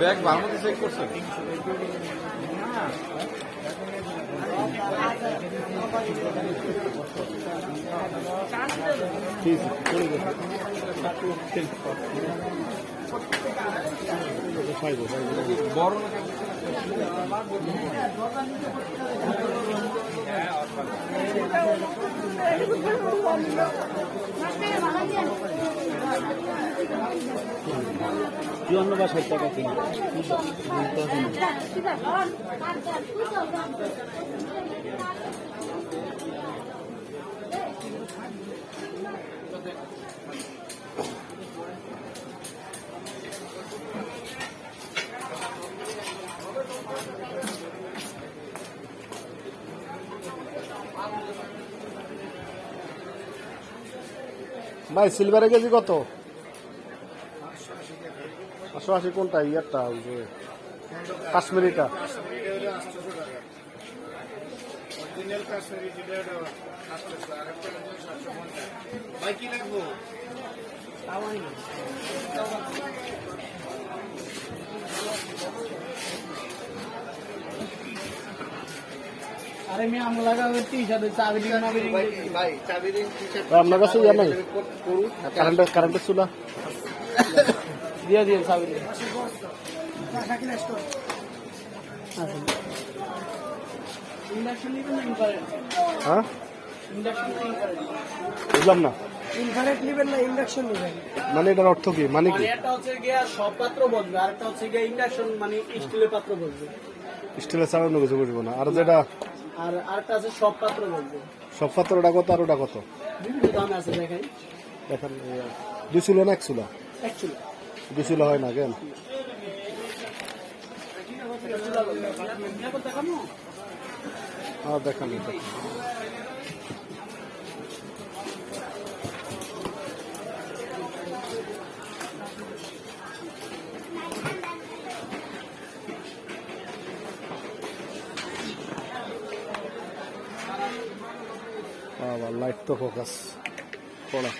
Bag ভালো মতো check করছেন? বড় চুয়ান্ন বা 60 টাকা কিলো। ভাই সিলভারের কেজি কত? 880। কোনটা? ইয়ারটা ওই যে কাশ্মীরিটা? আরে আমি আম লাগাবো টি-শার্টে চাবি দিন না ভাই চাবি দিন। আপনার কাছে ইয়া নাই? কারেন্টের চুলা দিয়ে দিন চাবি দিন। ইন্ডাকশন নিবেন না ইনফ্রারেড? হ্যাঁ ইন্ডাকশন ইনফ্রারেড বুঝলাম না। ইনফ্রারেড নেবেন না ইন্ডাকশন নেবেন? মানে এটার অর্থ কি? মানে কি? মানে একটা হচ্ছে গিয়া সব পাত্র বসবে, আর একটা হচ্ছে গিয়া ইন্ডাকশন মানে স্টিলের পাত্র বসবে। স্টিলের ছাড়া অন্য কিছু বুঝবো না। আর যেটা আর আরেকটা আছে সব পাত্র বসবে। সব পাত্রটা কত আর ওটা কত? বিভিন্ন দাম আছে দেখাই। দেখেন 2 চুলা না 1 চুলা? অ্যাকচুয়ালি 2 চুলা হয় না কেন? হ্যাঁ দেখান এটা। লাইট তো ফোকাস করা।